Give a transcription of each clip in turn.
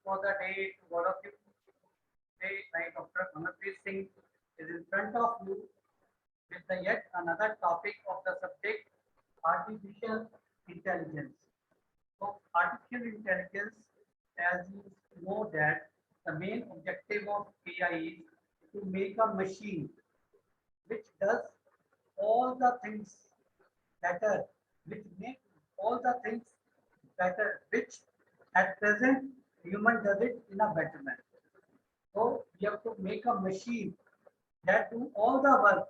for the day to all of you. Today, I, Dr. Amarpreet Singh, is in front of you with the yet another topic of the subject artificial intelligence. So, artificial intelligence, as you know that the main objective of AI is to make a machine which does all the things better, which make all the things better, which at present human does it in a better manner. So we have to make a machine that do all the work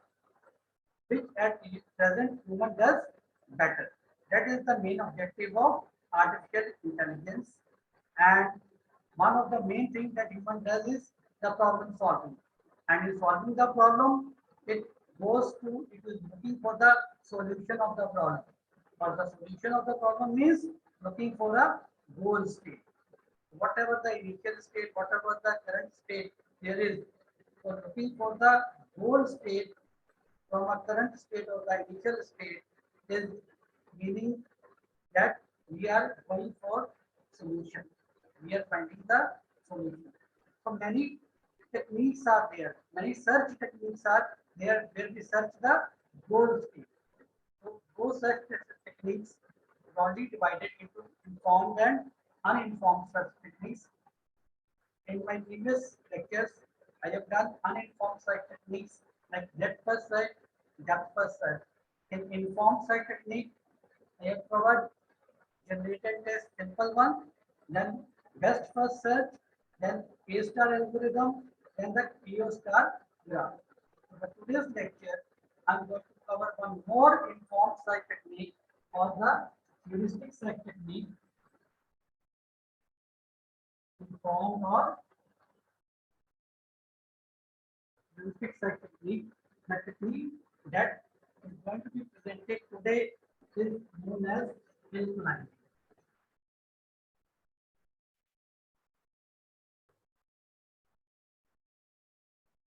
which at present human does better. That is the main objective of artificial intelligence. And one of the main things that human does is the problem solving. And in solving the problem, it it is looking for the solution of the problem. Or the solution of the problem means looking for a goal state. Whatever the initial state, whatever the current state there is, so looking for the goal state from a current state or the initial state is meaning that we are going for solution. We are finding the solution. So many techniques are there. Many search techniques are there where we search the goal state. So those search techniques are only divided into informed and uninformed search techniques. In my previous lectures, I have done uninformed search techniques like depth first search, depth first search. In informed search technique, I have covered generated test simple one, then best first search, then A star algorithm, then the EO star graph. So for today's lecture, I'm going to cover one more informed search technique or the heuristic search technique. Informed or heuristic search technique. The technique that is going to be presented today is known as hill climbing.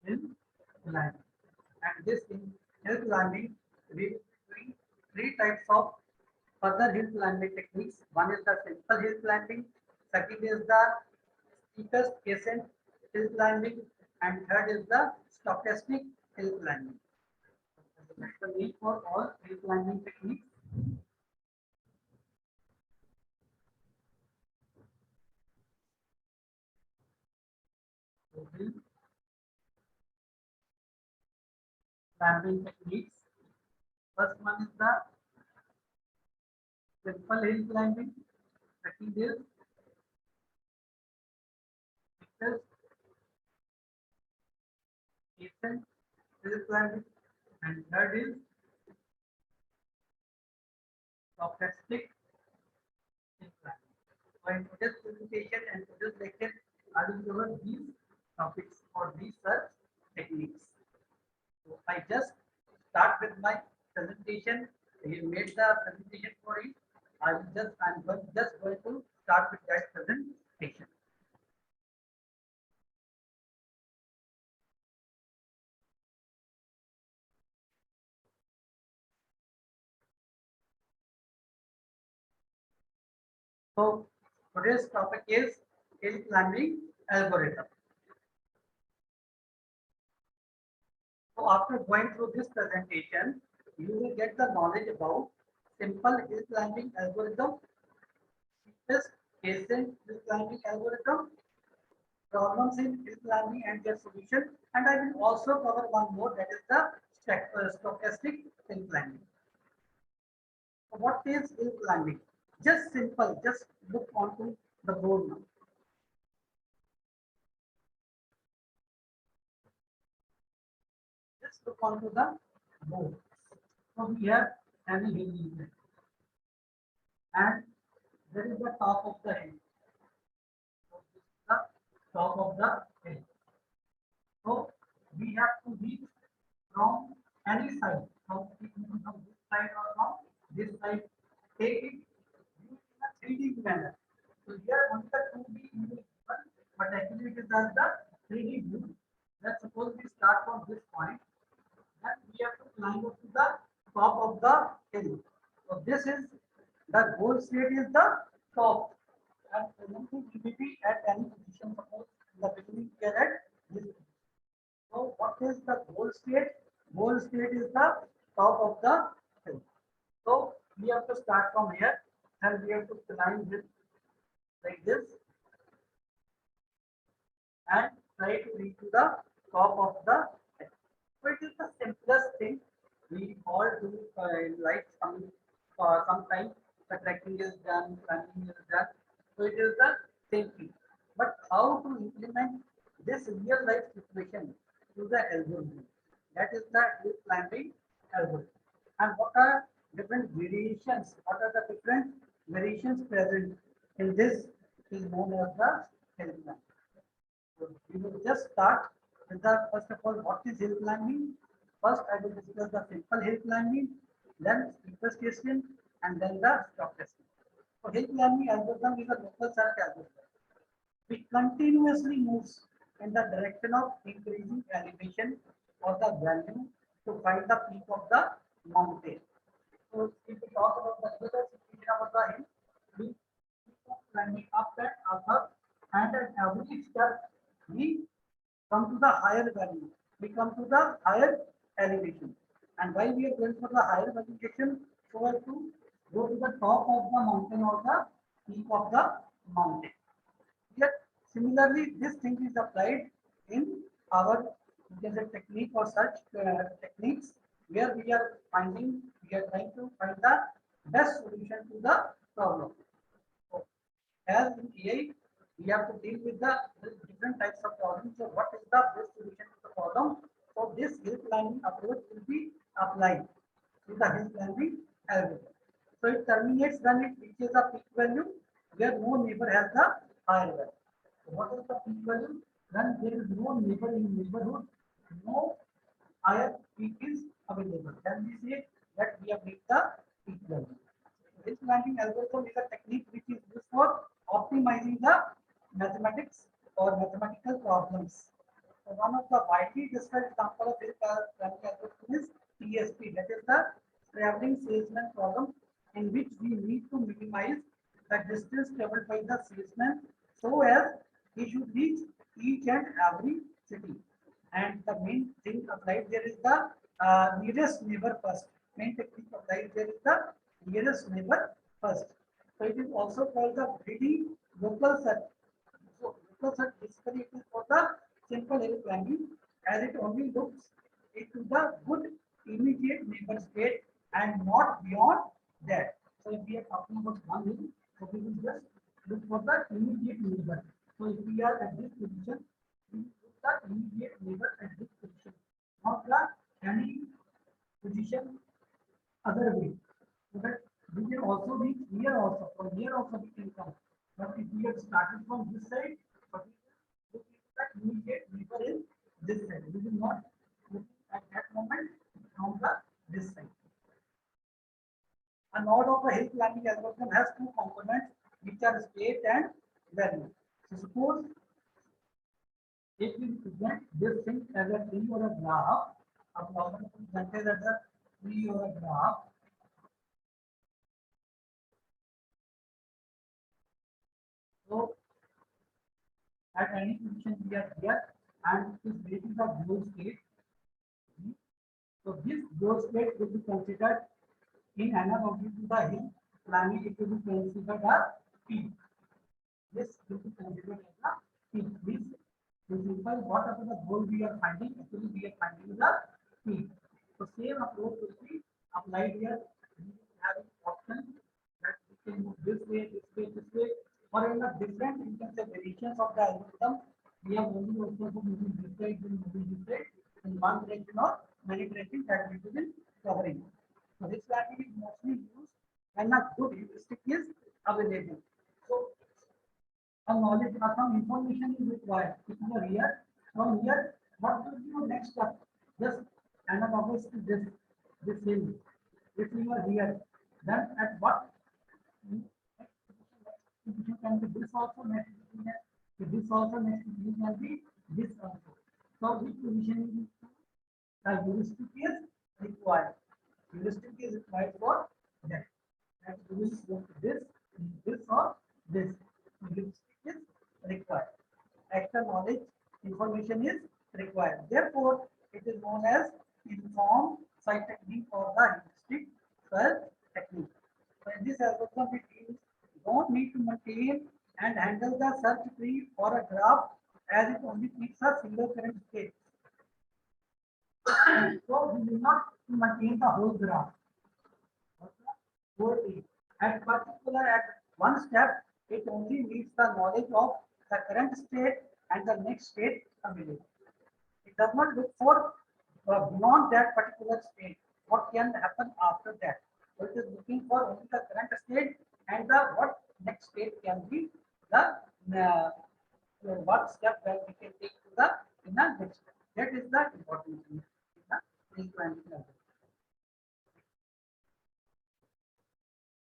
Hill climbing. And this in hill climbing, we will be doing three types of further hill climbing techniques. One is the simple hill climbing, second is the steepest ascent hill climbing, and third is the stochastic hill climbing. That's the name for all hill climbing techniques. So, hill climbing techniques. First one is the simple hill climbing. Second is steepest ascent hill climbing, and third is stochastic hill climbing. So in today's presentation and today's lecture, I will cover these topics or these search techniques. So I just start with my presentation. He made the presentation for it. I'm just going to start with that presentation. So today's topic is hill climbing algorithm. So after going through this presentation, you will get the knowledge about simple hill climbing algorithm, steepest ascent hill climbing algorithm, problems in hill climbing and their solution, and I will also cover one more, that is the stochastic hill climbing. So what is hill climbing? Just simple, just look onto the board now. Just look onto the board. So we have any hill movement, and there is the top of the hill. So this is the top of the hill. So we have to reach from any side, from this side or from this side. Take it in a 3D manner. So here only the 2D image is given, but actually it is as the 3D view. Let's suppose we start from this point, and we have to climb up to the top of the hill. So this is the goal state is the top. and presently we may be at any position. Suppose in the beginning we are at this position. So what is the goal state? Goal state is the top of the hill. So we have to start from here and we have to climb this like this and try to reach to the top of the hill. So it is the simplest thing we all do in life. Sometimes the trekking is done, climbing is done. So it is the same thing. But how to implement this real life situation to the algorithm? That is the hill climbing algorithm. And what are different variations? What are the different variations present in this is known as the hill climb. So we will just start with the first of all, what is hill climbing? First, I will discuss the simple hill climbing, then steeper station, and then the stop testing. So hill climbing algorithm is a local search algorithm which continuously moves in the direction of increasing elevation or the value to find the peak of the mountain. So if we talk about the other situation about the hill, we keep climbing up and up, and at every step we come to the higher value. We come to the higher elevation. And why we are going for the higher elevation? So as to go to the top of the mountain or the peak of the mountain. Yet similarly, this thing is applied in our technique or such techniques where we are trying to find the best solution to the problem. So, as in AI, we have to deal with the different types of problems. So, what is the best solution to the problem? So, this hill climbing approach will be applied to the hill climbing algorithm. So, it terminates when it reaches a peak value where no neighbor has the higher value. So, what is the peak value? When there is no neighbor in neighborhood, no higher peak is available. Then we say that we have reached the peak value. This ranking algorithm is a technique which is used for optimizing the mathematics or mathematical problems. So one of the widely discussed example of this ranking algorithm is TSP, that is the traveling salesman problem, in which we need to minimize the distance traveled by the salesman so as he should reach each and every city. And the main thing applied there is the nearest neighbor first. Main technique applied there is the nearest neighbor first. So it is also called the greedy local search. So local search basically it is for the simple hill climbing as it only looks into the good immediate neighbor state and not beyond that. So if we are talking about one hill, so we will just look for the immediate neighbor. So if we are at this position, we look the immediate neighbor at this position, not the any position other way. So that we can also reach here also. From here also we can come. But if we have started from this side, but we that immediate neighbor is this side. We will not look at that moment from the this side. A node of a hill climbing algorithm has two components which are state and value. So suppose if we present this thing as a tree or a graph, a problem presented as a tree or a graph, so at any position we are here and this is the goal state. So this goal state will be considered in analogy to the hill climbing, it will be considered a peak. This will be considered as a peak. This is simple. Whatever the goal we are finding, actually we are finding the peak. So same approach will be applied here. We have an option that we can move this way, this way, this way, or in a different you can say variations of the algorithm. We have only also to moving this way, then moving this way in one direction or many directions that we will be covering. So this strategy is mostly used when a good heuristic is available. So a knowledge or some information is required. If you are here, from here, what will be your next step? Just analogous to this hill. If you are here, then at what next position can be this also next position, this also next position can be this also. So which position the heuristic is required? Heuristic is required for that. And we will go to this or this. the knowledge information is required. Therefore, it is known as informed site technique or the heuristic search technique. So in this algorithm, it means you don't need to maintain and handle the search tree or a graph as it only keeps a single current state. So we will not maintain the whole graph. At particular at one step, it only needs the knowledge of the current state and the next state available. It does not look for beyond that particular state. What can happen after that? So it is looking for only the current state and the what next state can be the what step that we can take to the in the next step. That is the important thing in the pre-planning algorithm.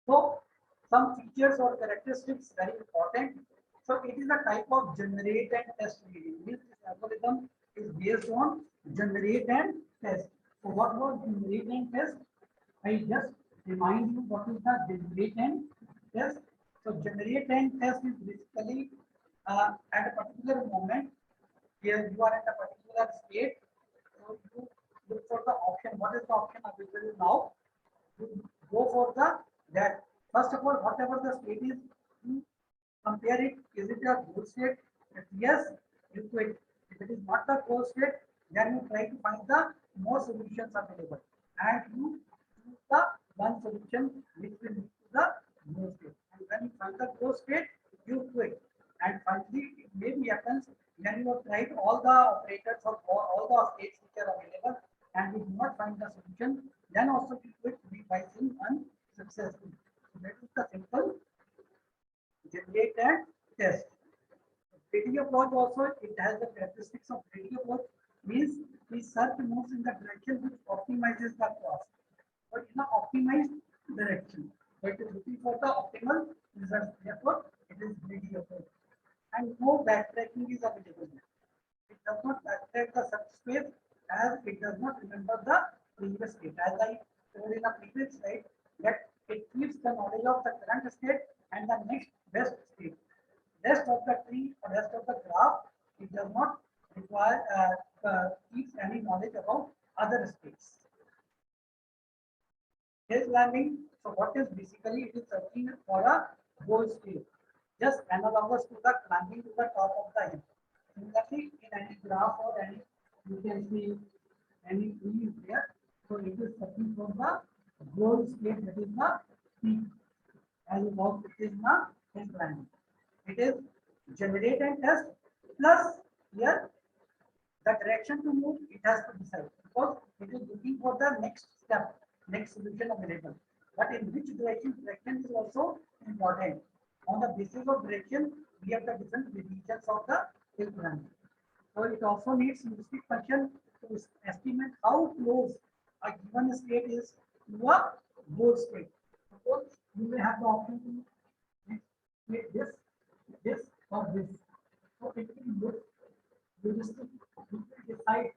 So some features or characteristics very important. So it is a type of generate and test reading. This algorithm is based on generate and test. So what was generate and test? I just remind you what is the generate and test. So generate and test is basically at a particular moment here you are at a particular state. So you look for the option. What is the option available now? You go for the that first of all whatever the state is you compare it, is it a goal state? If yes, you quit. If it is not the goal state, then you try to find the more solutions available and you choose the one solution which will lead to the goal state, and when you find the goal state you quit. And finally it maybe happens when you have tried all the operators or all the states which are available and you do not find the solution, then also you quit by saying unsuccessful. So that is the simple generate and test. Greedy approach also it has the characteristics of greedy approach means the search moves in the direction which optimizes the cost, but in an optimized direction. So it is looking for the optimal result. Therefore, it is greedy approach. And no backtracking is available. It does not backtrack the search space as it does not remember the previous state. As I showed in a previous slide, that it keeps the knowledge of the current state and the next best state. Rest of the tree or rest of the graph, it does not require keeps any knowledge about other states. Hill climbing, so what is basically it is searching for a goal state, just analogous to the climbing to the top of the hill. Similarly, in any graph or any you can see any tree is there, so it is searching for the goal state that is the peak, as about it is the hill climbing. It is generate and test plus here the direction to move it has to decide because it is looking for the next step, next solution available. But in which direction is also important. On the basis of direction, we have the different regions of the hill climbing. So it also needs heuristic function to estimate how close a given state is to a goal state. Suppose you may have the option to make this or this. So it will look heuristic. You will decide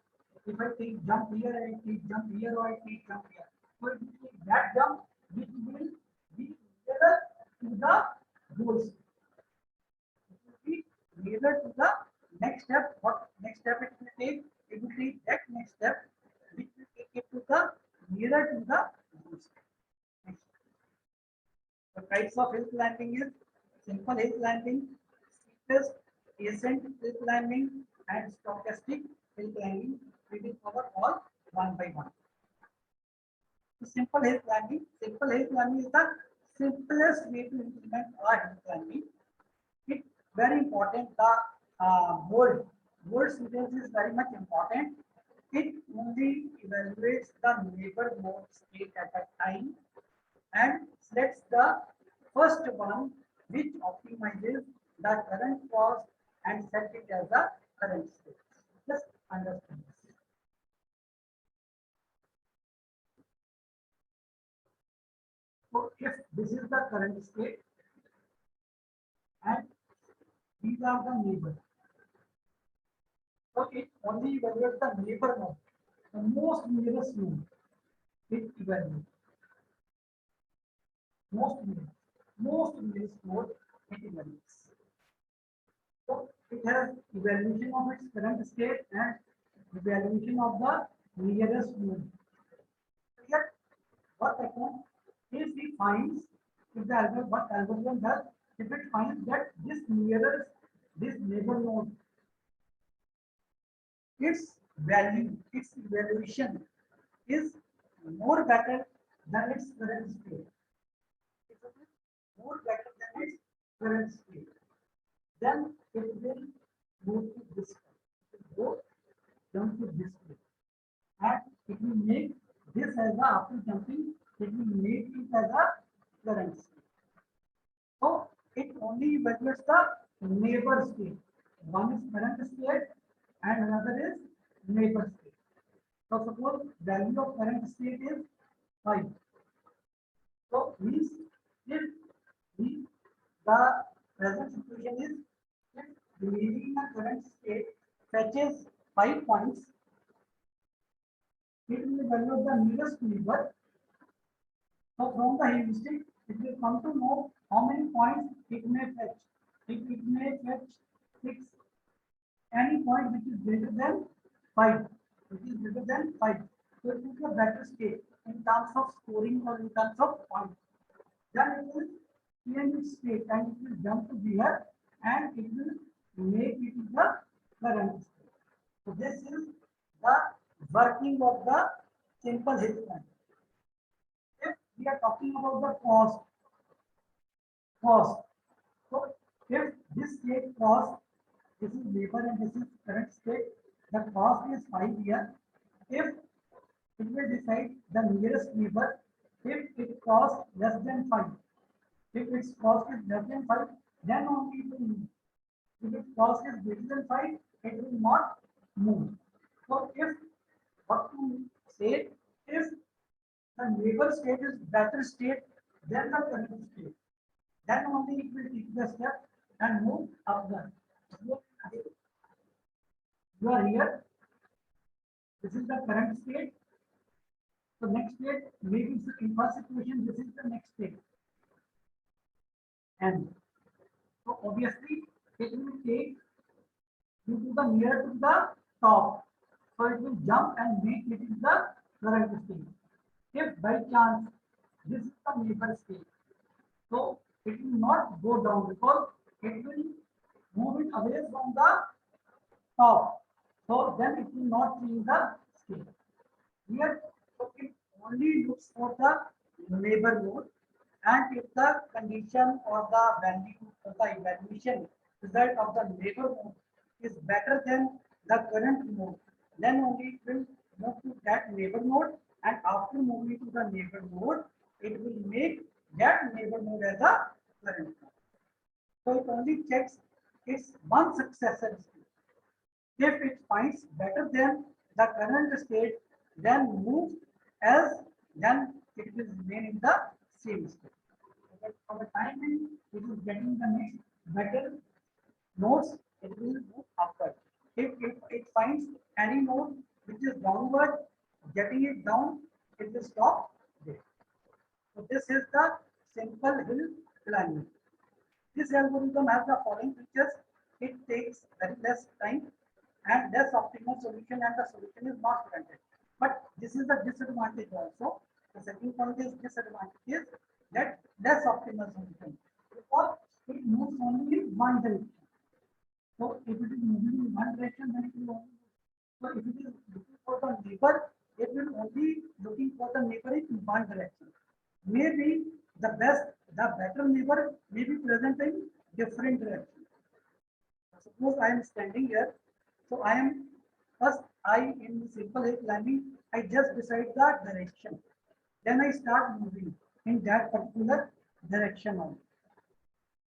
if I take jump here, I take jump here, or I take jump here. So it will take that jump which will be nearer to the goal state. It will be nearer to the next step. What next step it will take? It will take that next step which will take it to the nearer to the goal state. The types of hill climbing is simple hill climbing, steepest, ascent hill climbing, and stochastic hill climbing. We will cover all one by one. So simple hill climbing is the simplest way to implement a hill climbing. It's very important. The word sequence is very much important. It only evaluates the neighbor node state at a time and selects the first one which optimizes the current cost and set it as the current state. Just understand this. So if this is the current state and these are the neighbors, so it only evaluates the neighbor node, the most nearest node. It evaluates most nearest node. It evaluates. So It has evaluation of its current state and evaluation of the nearest node. Here, what happens is he finds if the algorithm what algorithm does if it finds that this neighbor node its value its evaluation is more better than its current state. If it is more better than its current state, then it will move to this one. It will go jump to this way. And it will make this as a after jumping, it will make it as a current state. So it only evaluates the neighbor state. One is current state and another is neighbor state. So suppose value of current state is 5. So means if the present situation is if believing the current state fetches 5 points, it will evaluate the nearest neighbor. So from the heuristic, it will come to know how many points it may fetch. If it may fetch 6, any point which is greater than 5, which is greater than 5. So it is a better state in terms of scoring or in terms of points. Then it will change its state and it will jump to here and it will make it the current state. So this is the working of the simple hill climb. If we are talking about the cost. So if this state cost, this is neighbor and this is current state, the cost is 5 here. If it will decide the nearest neighbor, if it costs less than 5, if its cost is less than 5, then only it will move. If its cost is greater than 5, it will not move. So if what to say, if the neighbor state is better state than the current state, then only it will take the step and move upward. You are here. This is the current state. So next state, maybe in first equation, this is the next state. And so obviously it will take you to the near to the top. So it will jump and make it in the current state. If by chance this is the neighbor state, so it will not go down because it will move it away from the top. So then it will not change the state. Here, so it only looks for the neighbor node, and if the condition or the value or the evaluation result of the neighbor node is better than the current node, then only it will move to that neighbor node, and after moving to the neighbor node, it will make that neighbor node as a current node. So it only checks its one successor state. If it finds better than the current state, then move as then it will remain in the same state. But for the time being, it is getting the next better nodes, it will move upward. If it finds any node which is downward, getting it down, it will stop there. So this is the simple hill climbing. This algorithm has the following features. It takes very less time and less optimal solution, and the solution is not granted. But this is the disadvantage also. The second point is disadvantage is that less optimal solution because it moves only in one direction. So if it is moving in one direction, then it will only move. So if it is looking for the neighbor, it will only looking for the neighbor in one direction. Maybe the better neighbor may be present in different direction. Suppose I am standing here, so I am first in simple hill climbing, I just decide the direction. Then I start moving in that particular direction only.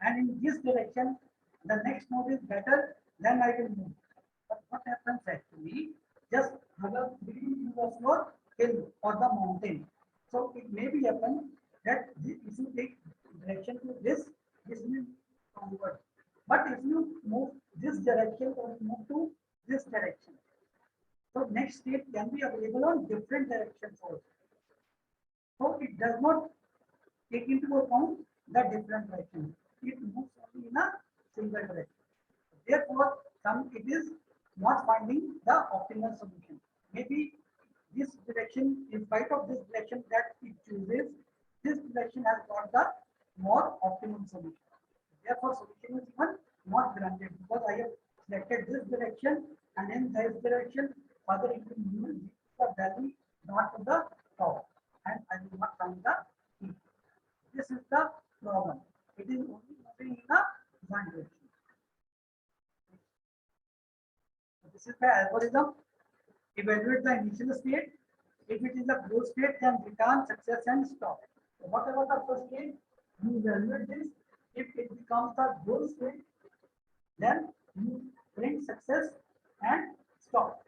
And in this direction, the next node is better, then I will move. But what happens actually, just beginning to the slope hill or the mountain. So it may be happen that if you take direction to this will downward. But if you move this direction or move to this direction, so next state can be available on different directions also. So it does not take into account the different directions. It moves only in a single direction. Therefore, it is not finding the optimal solution. Maybe this direction, in spite of this direction that it chooses, this direction has got the more optimum solution. Therefore, solution is even not granted because I have selected this direction and in this direction, further it will move the value not to the top, and I will not find the heat. This is the problem. It is only moving in the one direction. So this is the algorithm. Evaluate the initial state. If it is a growth state, then return, success, and stop. So whatever the first state, you evaluate this. If it becomes the growth state, then you print success and stop.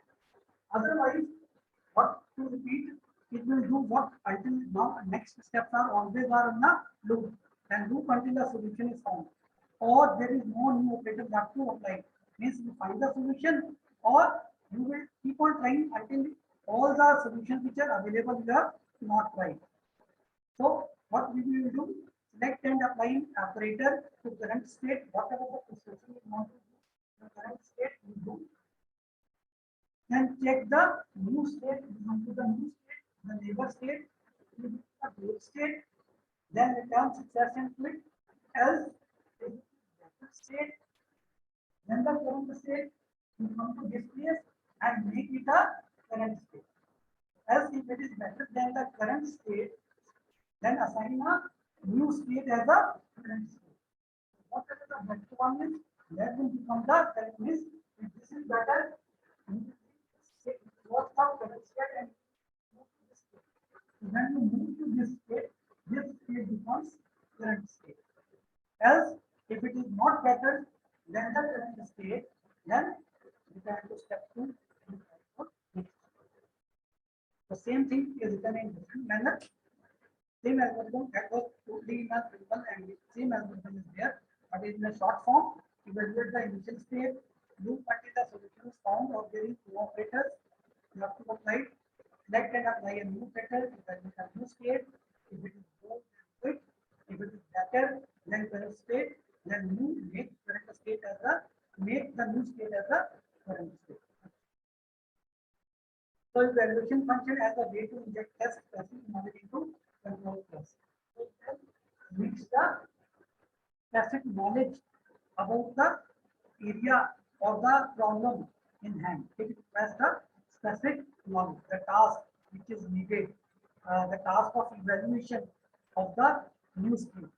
Otherwise, what to repeat, it will do what until now next steps are always are in the loop and loop until the solution is found. Or there is no new operator left to apply. Means you find the solution or you will keep on trying until all the solutions which are available you have not tried. So what we will do, select and apply operator to current state, whatever the processing you want to do, the current state you do. Then check the new state, you come to the new state, the neighbor state, you do the growth state, then return success and quit. Else, if it is better state, then the current state, you come to this place and make it a current state. Else, if it is better than the current state, then assign a new state as a current state. Whatever the better one is, that will become the current list. If this is better, what's the current state and move to this state. When you move to this state becomes current state. Else, if it is not better than the current state, then we can to step 2. The same thing is written in different manner. Same algorithm that was totally in a simple and same algorithm is there, but in a short form. Evaluate the initial state, loop until the solution is found or there is no operators. You have to apply, select and apply a new operator, evaluate a new state. If it is good, then quit. If it is better than current state, then new make current state as a make the new state as a current state. So evaluation function as a way to inject test passive knowledge into control class. So it mix the passive knowledge about the area or the problem in hand. It requires the specific knowledge, the task which is needed, the task of evaluation of the new skill.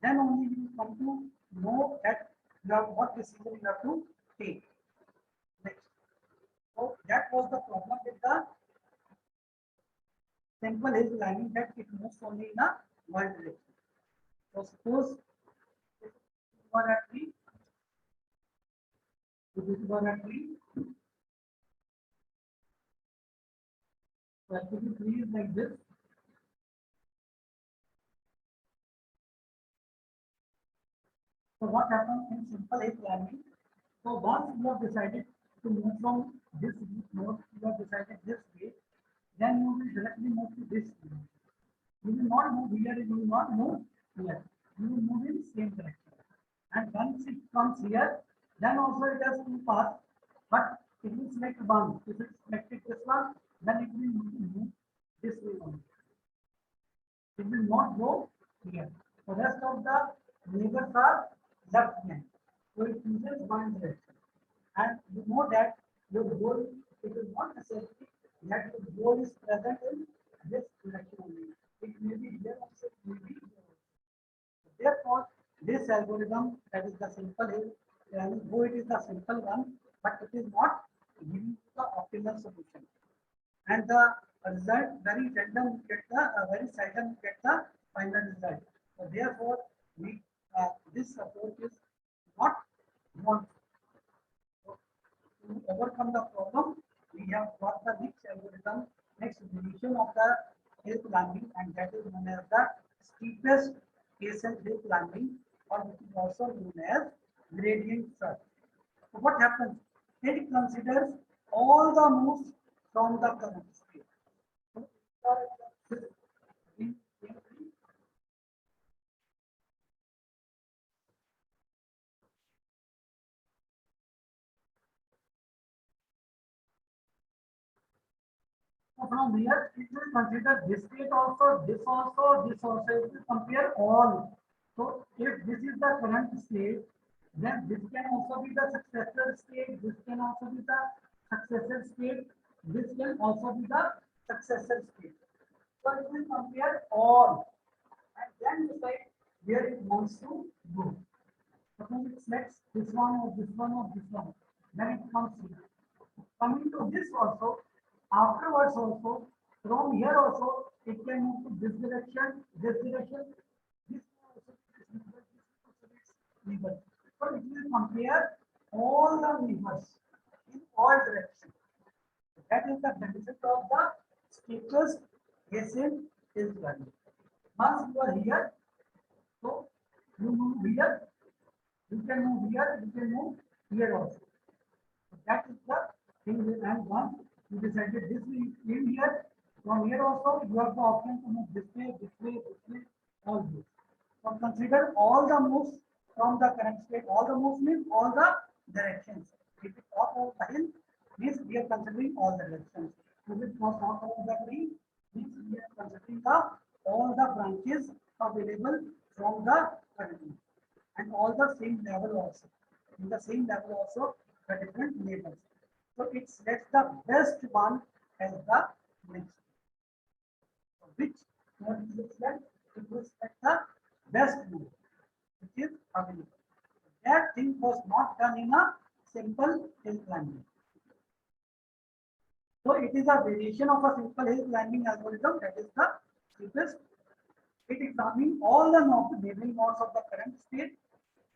Then only you come to know that you have what decision you have to take. Next. So that was the problem with the simple hill climbing that it moves only in a one direction. So suppose if you are at tree, if you are at tree, so actually tree is like this. So what happens in simple hill climbing? So once you have decided to move from this node, you have decided this way, then you will directly move to this way. You will not move here, you will not move here. You will move in same direction. And once it comes here, then also it has two paths, but it will select one. If it selected this one, then it will move this way only. It will not go here. The rest of the neighbors are left hand. So it uses one direction. And you know that your goal, it is not necessarily that the goal is present in this direction only. It may be here also, it may be here also. Therefore, this algorithm, that is the simple hill, though it is the simple one, but it is not giving the optimal solution. And the result very seldom get the very seldom get the final result. So therefore, we this approach is not want. So, to overcome the problem, we have got the next algorithm, next division of the hill climbing, and that is known as the steepest ascent hill climbing, or which is also known as gradient search. So what happens? It considers all the moves from the current state. So from here, it will consider this state also, this also, this also. It will compare all. So if this is the current state, then this can also be the successor state. This can also be the successor state. This can also be the successor state. So it will compare all and then decide where it wants to go. Suppose it selects this one or this one or this one, then it comes here. Coming to this also, afterwards also, from here also, it can move to this direction, this direction, this also, this neighbor, this also, this neighbor. So it will compare all the neighbors in all directions. That is the benefit of the steepest ascent is value. Once you are here, so you move here, you can move here, you can move here also. So that is the thing. And once you decided this will in here, from here also you have the option to move this way, this way, this way, all this. So consider all the moves from the current state. All the moves means all the directions. If it top of the hill, means we are considering all the directions. If it was top of the tree, means we are considering the all the branches available from the current tree. And all the same level also. In the same level also, the different levels. So it selects the best one as the next. So which node it will select? It will select the best node, which is available. That thing was not done in a simple hill climbing. So it is a variation of a simple hill climbing algorithm, that is the cheapest. It examines all the neighboring nodes of the current state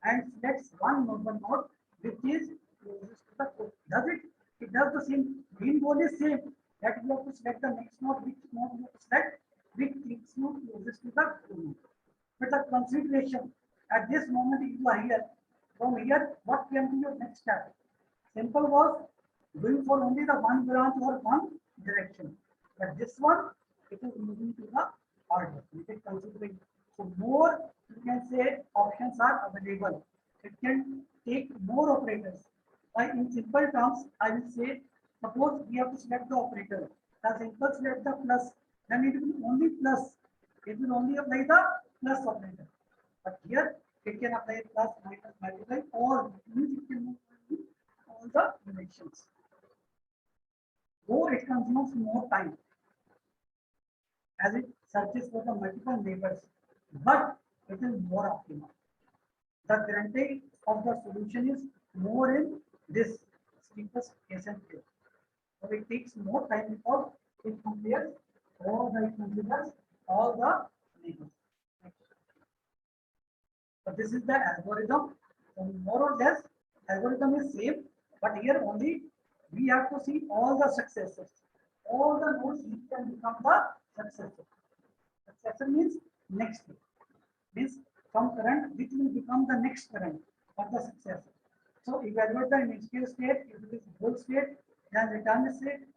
and selects one neighbor node which is closest to the core. Does it? It does the same. Main goal is same. That you have to select the next node, which node you have to select, which takes you closest to the core. But the consideration at this moment, if you are here, from here, what can be your next step? Simple was going for only the one branch or one direction. But this one, it is moving to the order. You can considering. So more, you can say options are available. It can take more operators. In simple terms, I will say, suppose we have to select the operator. The simple select the plus, then it will only plus. It will only apply the plus operator. But here, it can apply plus, minus, multiply, or it means it can move to all the directions. More, it consumes more time as it searches for the multiple neighbors, but it is more optimal. The guarantee of the solution is more in this steepest ascent case. So it takes more time because it compares all the considers all the neighbors. So this is the algorithm. So more or less, algorithm is same, but here only we have to see all the successors. All the nodes which can become the successor. Successor means next. Means from current which will become the next current or the successor. So evaluate the initial state. If it is goal state, then return state.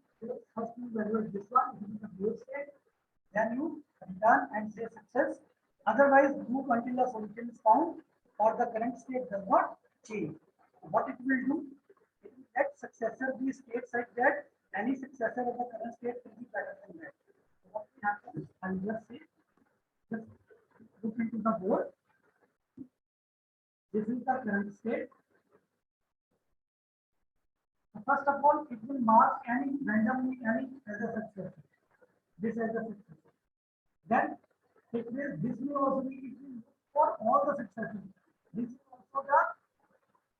First you evaluate this one. If it is the goal state, then you return and say success. Otherwise, loop until the solution is found or the current state does not change. What it will do? It will let successor be state such that any successor of the current state will be better than that. So what will happen? I will just say, just look into the board. This is the current state. First of all, it will mark any randomly any as a successor. This as a successor. Then this will also be it will look for all the successors. This is also the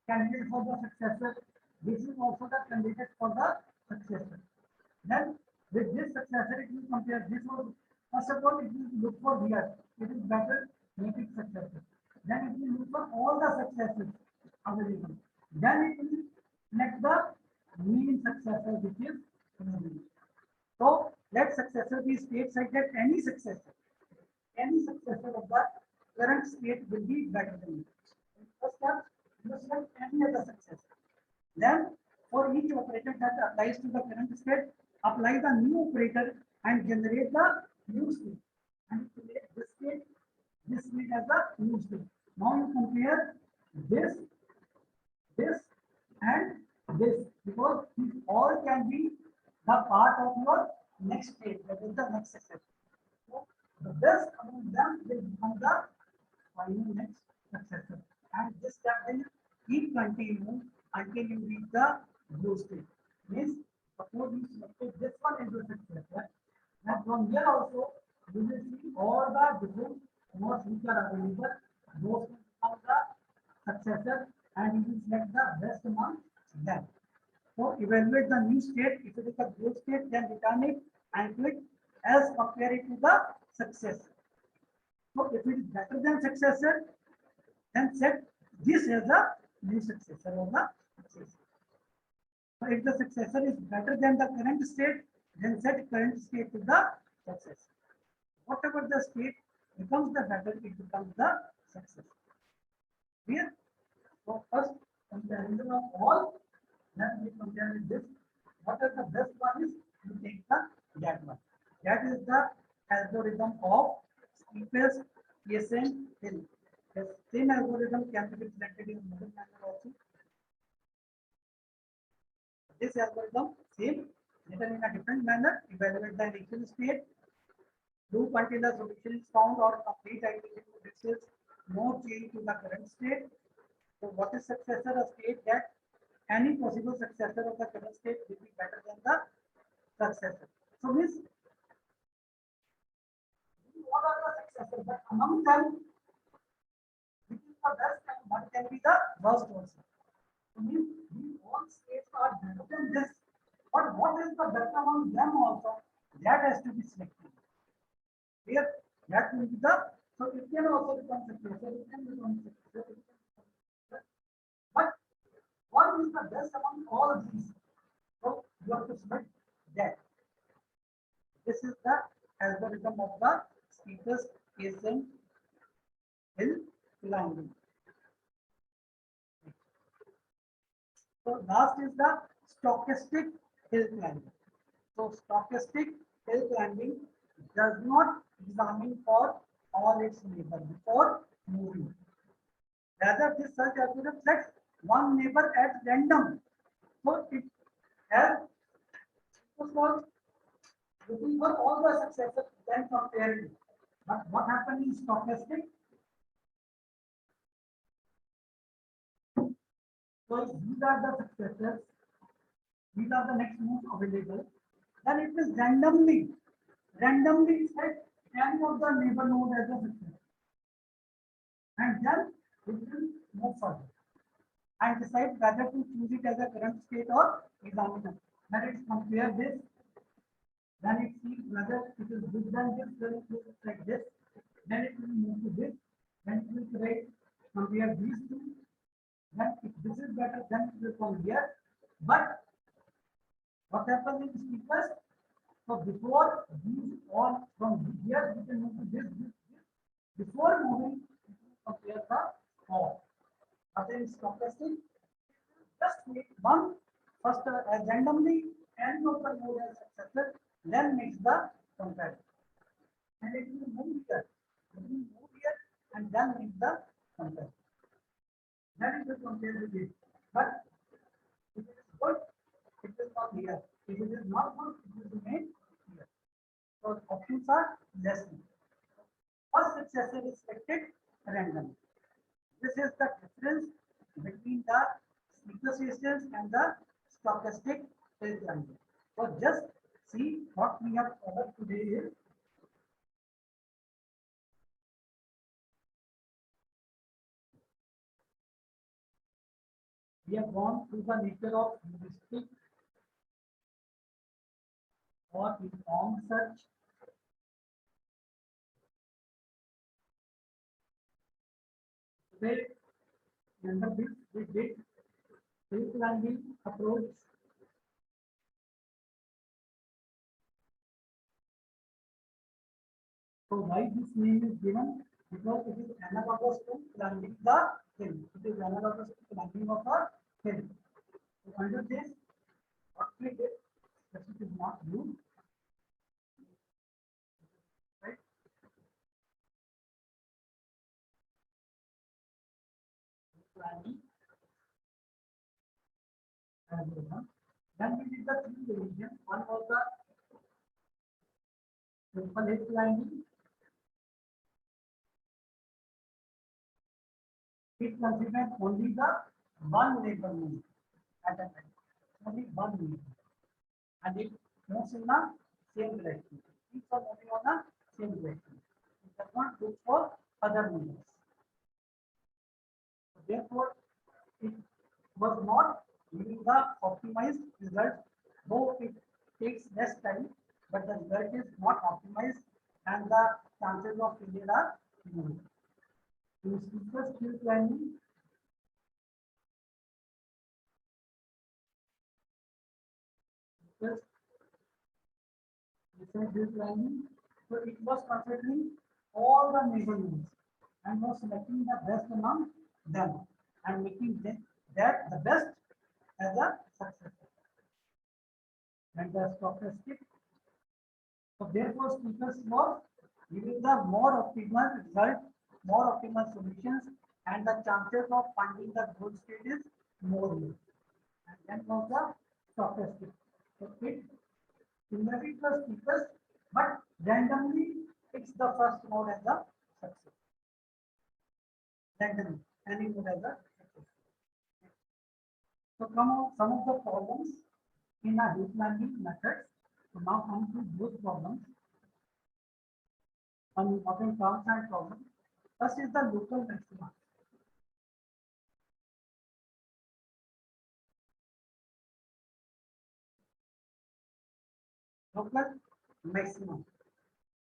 candidate for the successor. This is also the candidate for the successor. Then with this successor, it will compare this one. First of all, it will look for here. It is better make it successor. Then it will look for all the successors available. Then it will select the mean successor, which is available. So let successor be state such that any successor of the current state will be better than it. First step, you select any other successor. Then for each operator that applies to the current state, apply the new operator and generate the new state. And this state as the new state. Now you compare this and this because these all can be the part of your next stage, that is the next successor. So the best among them will become the final next successor. And this step will keep continue until you reach the blue state. Means suppose you selected this one as the successor, and from here also you will see all the different nodes which are available. Those will become the successor, and you will select the best among them. So evaluate the new state. If it is a good state, then return it and click as compare it to the success. So if it is better than successor, then set this as a new successor or the successor. So if the successor is better than the current state, then set current state to the successor. Whatever the state becomes the better, it becomes the successor. Clear? So first comparison of all, then we compare with this. What is the best one is we take the that one. That is the algorithm of steepest ascent hill. The same algorithm can be selected in middle manner also. This algorithm same written in a different manner. Evaluate the initial state. Loop until the solution is found or complete activity. This is no change to the current state. So what is successor? A state that any possible successor of the current state will be better than the successor. So this what are the successors? But among them, which is the best and what can be the worst also. So means these all states are better than this. But what is the best among them also? That has to be selected. Here, that will be the so it can also become successor, it can become successor. But what is the best among all of these? So you have to select that. This is the algorithm of the steepest ascent hill climbing. So last is the stochastic hill climbing. So stochastic hill climbing does not examine for all its neighbors before moving. Rather, this search algorithm selects one neighbor at random. So it has looking for all the successors, then comparing. But what happens in stochastic? So these are the successors, these are the next moves available. Then it is randomly set any of the neighbor node as a successor. And then it will move further and decide whether to choose it as a current state or examiner. Then it compare this, then it sees whether it is good than this, then it will like this, then it will move to this, then it will create compare these two, then if this is better, then it will come here. But what happens in steepest? So before these all from here, we can move to this. Before moving, compare the all. But in stochastic, just make one first randomly and of the node as successor, then makes the comparison. And it will move here. It will move here and then make the comparison. Then it will compare with it. But if it is good, it will come here. If it is not good, it will remain here. So options are less. First successor is selected randomly. This is the difference between the sequences and the stochastic hill climbing. So just see what we have covered today is we have gone through the nature of heuristic or informed search. Today, under this, we did hill climbing approach. So why this name is given? Because it is analogous to climbing the hill. It is analogous to climbing of a hill. So under this, what we did, this is not used, right? Climbing algorithm. Then we did the three divisions. One was the Simple hill climbing, it considers only the one labor movement at a time, only one movement, and it moves in the same direction. Each are moving on the same direction. It does not look for other movements. Therefore, it was not giving the optimized result, though it takes less time, but the result is not optimized and the chances of failure are more. In speaker skill planning, just different skill planning, so it was considering all the measurements and was selecting the best among them and making that the best as a success. And the stochastic. So therefore, speakers was giving the more optimal result, more optimal solutions, and the chances of finding the goal state is more. And then was the stochastic. So it similarly the speakers, but randomly it's the first node as the success. Randomly, any node as a success. So come on some of the problems in a heat mapping methods. So now come to those problems. Some important terms and problems. First is the local maxima. Local maximum.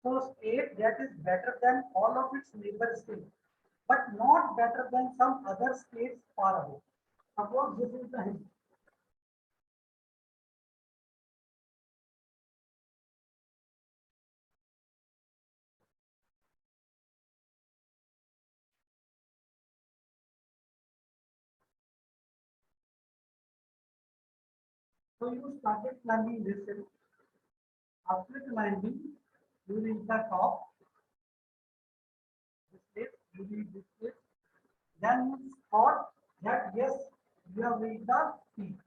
So state that is better than all of its neighbor states, but not better than some other states far away. Suppose this is the hint. So you started climbing this hill. After climbing, you reach the top, this place, you reach this place. Then you thought that yes, you have reached the peak.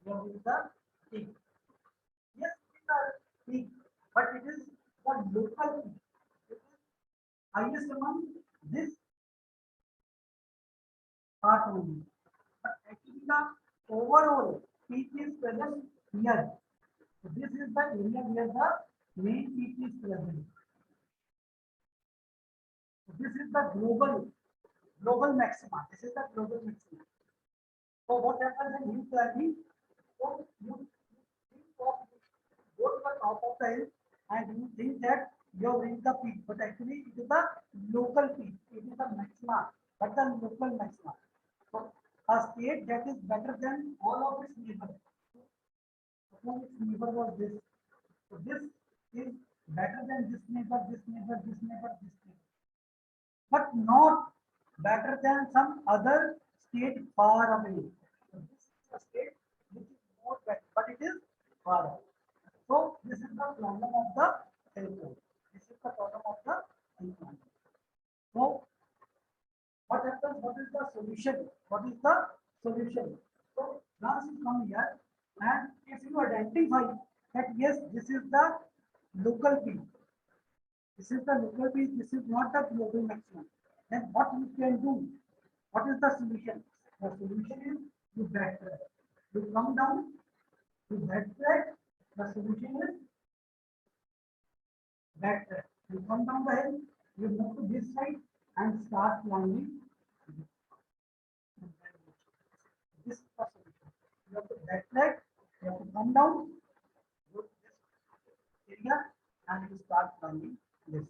You have reached the peak. Yes, it is a peak, but it is the local peak. It is highest among this part only. But actually the overall peak is present here. So this is the area where the main peak is present. So this is the global maxima. This is the global maxima. So what happens in hill climbing? So you think of go to the top of the hill and you think that you have reached the peak, but actually it is the local peak. It is the maxima, but the local maxima. So a state that is better than all of its neighbors. Suppose its neighbor was this. So this is better than this neighbor, this neighbor, this neighbor, this neighbor, but not better than some other state far away. So this is a state which is more better, but it is far away. So this is the problem of the helper. This is the problem of the helper. So what happens? What is the solution? What is the solution? So once you come here, and if you identify that yes, this is the local peak, this is the local peak, this is not the global maximum, then what you can do? What is the solution? The solution is you backtrack. You come down, you backtrack. The solution is backtrack. You come down the hill, you move to this side and start climbing. This is the solution. You have to backtrack, you have to come down, go to this area, and you start climbing this.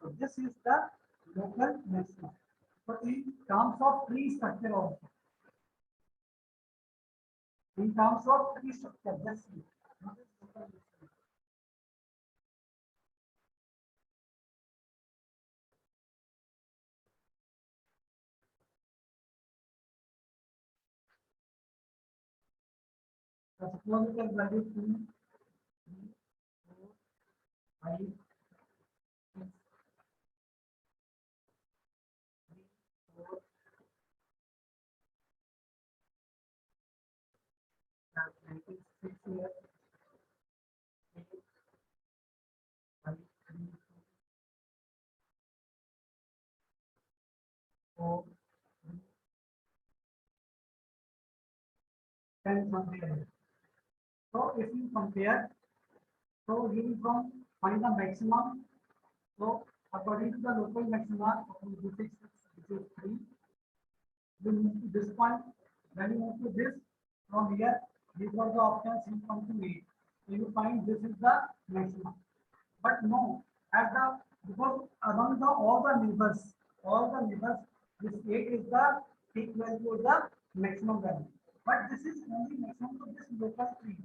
So this is the local maximum. So in terms of tree structure also, in terms of tree structure, just see. What is local maximum? So suppose you can value 2, 3, 4, 5, 6, 3, 4, 6 here, 8, So, 10 something like that. So if you compare, so you will find the maximum. So according to the local maxima, which is 3, you move to this point. When you move to this, from here, these are the options in come to 8. So you find this is the maximum. But no, at the because among the all the neighbors, this 8 is the peak value of the maximum value. But this is only maximum to this local tree.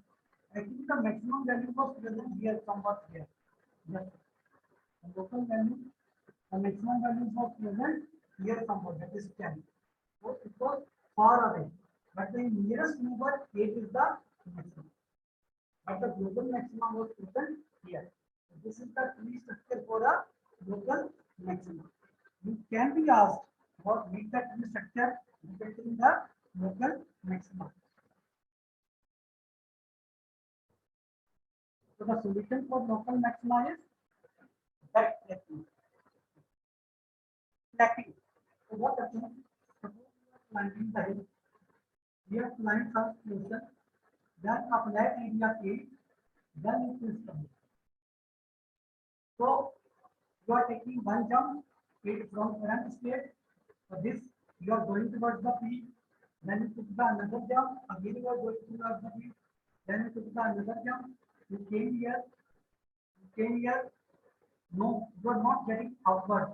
Actually, the maximum value was present here, somewhat here. Yes. The local value, the maximum value was present here somewhat, that is 10. So it was far away. But the nearest neighbor 8 is the maximum. But the global maximum was present here. So this is the tree structure for a global maximum. You can be asked what make the tree structure depending the local maximum. So the solution for local maxima is that flattening. So what happens? Suppose you are climbing the hill. We have climbed some station, then a flat area came, then it is coming. So you are taking one jump it from current state. For this, you are going towards the peak. Then you took the another jump. Again, you are going towards the peak. Then you took the another jump. You came here. You came here. No, you are not getting upward.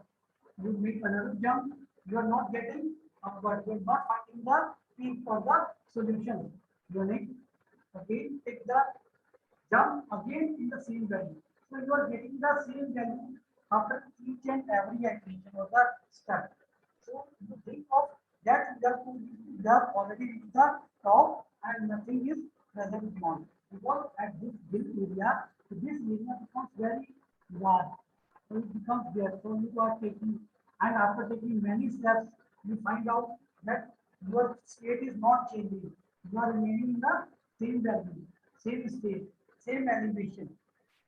You make another jump. You are not getting upward. You are not finding the peak for the solution. You need again take the jump again in the same value. So you are getting the same value after each and every iteration of the step. So you think of that you have already reached the top and nothing is present beyond. Because at this big area, this area becomes very large. So it becomes there. So you are taking and after taking many steps, you find out that your state is not changing. You are remaining in the same value, same state, same elevation.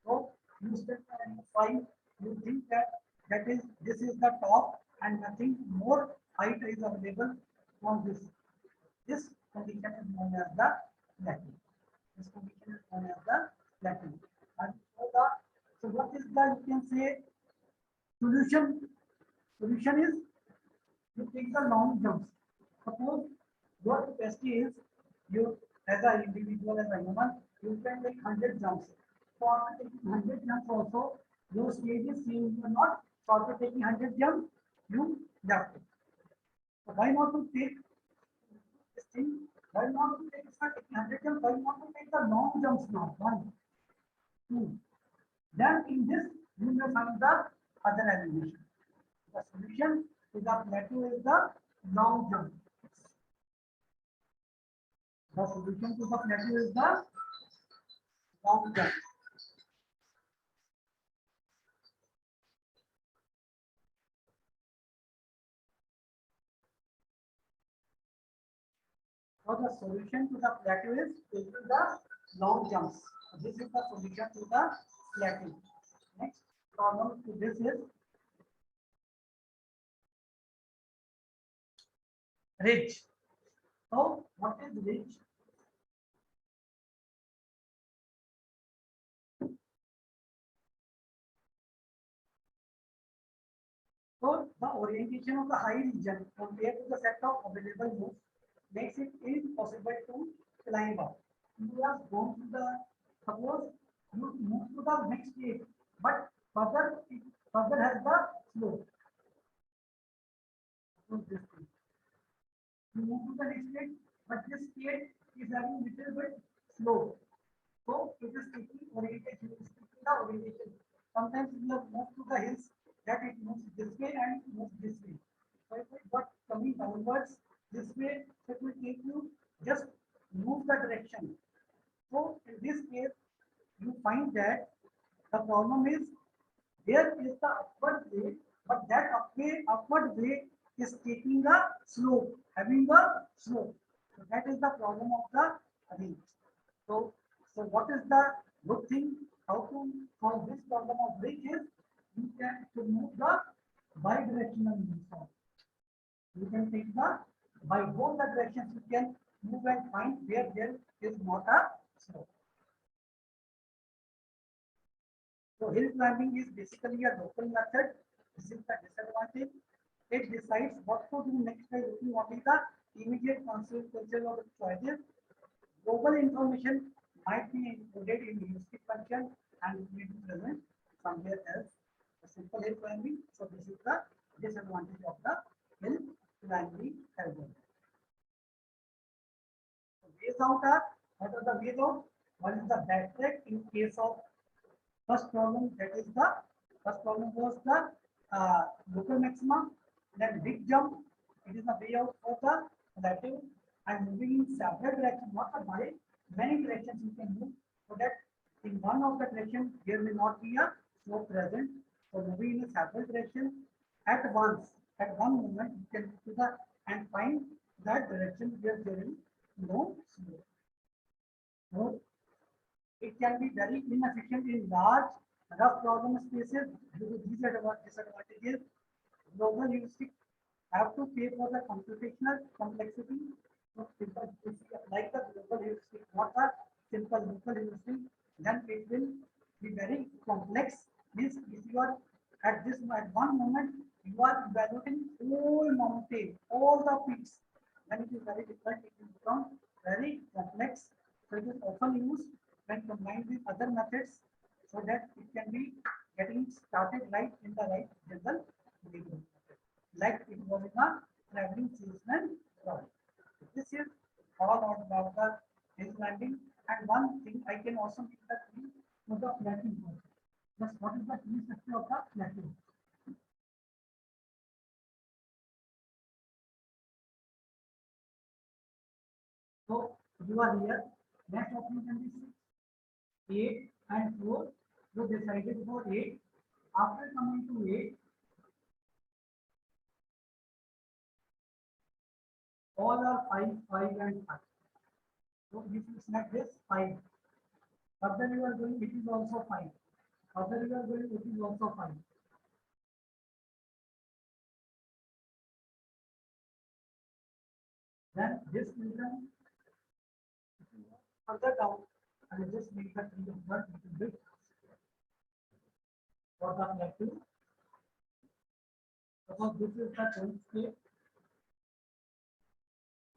So you step and you find you think that this is the top and nothing more height is available on this. This condition is known as the flattening. This condition is known as the flattening. And so what is the you can say solution? Solution is you take the long jumps. Suppose your capacity is you as an individual, as a human, you can take 100 jumps. So after taking 100 jumps also, your stage is same. You are not. So after taking 100 jumps, you left it. So why not to take this thing? Why not to take start taking 100 jumps? Why not to take the long jumps now? 1, 2. Then in this, you may find the other elevation. The solution to the plateau is the long jump. The solution to the plateau is the long jump. So the solution to the plateau is taking the long jumps. So this is the solution to the plateau. Next problem to this is ridge. So what is ridge? So the orientation of the high region compared to the set of available moves makes it impossible to climb up. You have gone to the suppose you move to the next stage, but further has the slope. Suppose this thing. You move to the next stage, but this stage is having little bit slope. So it is taking orientation, it is taking the orientation. Sometimes we have moved to the hills that it moves this way and it moves this way. So if it got coming downwards this way, so it will take you just move the direction. So in this case, you find that the problem is there is the upward way, but that upward way is taking a slope, having a slope. So that is the problem of the range. So, so what is the good thing? How to solve this problem of range is you can to move the bidirectional uniform. you can take the by both the directions you can move and find where there is not a slope. So hill climbing is basically a local method. This is the disadvantage. It decides what to do next by looking only the immediate consequences of the choices. Global information might be included in heuristic function and it may be present somewhere else. The simple hill climbing. So this is the disadvantage of the hill climbing algorithm. So ways out are, what are the ways out? One is the backtrack in case of first problem, that is the first problem was the local maximum, then big jump. It is the way out for the plateau and moving in several directions, not a by many directions you can move, so that in one of the directions there may not be a slope present. So moving in several directions at once, at one moment you can move to the and find that direction where there is no slope. So it can be very inefficient in large rough problem spaces due to these disadvantages. Global heuristic have to pay for the computational complexity. So simple like the global heuristic, not a simple local heuristic, then it will be very complex. Means if you are at one moment you are evaluating all mountain, all the peaks, then it is very difficult. It will become very complex. So it is often used when combined with other methods so that it can be getting started right in the right general neighborhood. Like it was in a traveling salesman problem. This is all about the hill climbing. And one thing I can also make the key for the flattening process. Just what is the key structure of the flattening? So you are here. Next option can be 6, 8 and 4. You decided for 8. After coming to 8, all are 5, 5 and 5. So if you select this 5, further you are going, it is also 5. Further you are going, it is also 5. Then this will come further down and just make the tree of the little bit for the collective. Suppose this is the 10th state.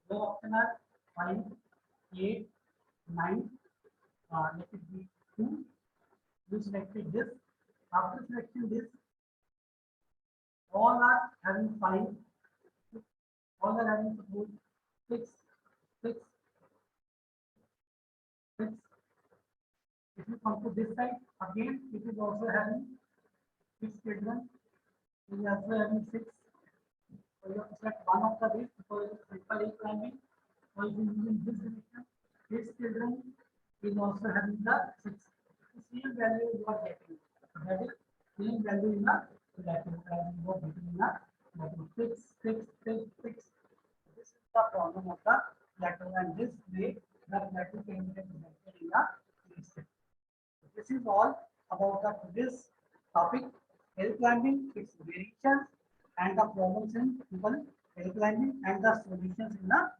The option are 5, 8, 9, let it be 2. You selected this. After selecting this, all are having 5. All are having suppose 6, 6, 6. If you come to this side, again it is also having 6 children. It is also having 6. So you have to select one of the ways because it is simple hill climbing. So if you move in this direction, this children is also having the 6. The same value you are getting. That is same value in the lateral climbing you are getting in the lateral 6, 6, 6, 6. This is the problem of the lateral, and this way the lateral can be represented in the 3 step. This is all about this topic, hill climbing, its variations, and the problems in simple hill climbing and the solutions in the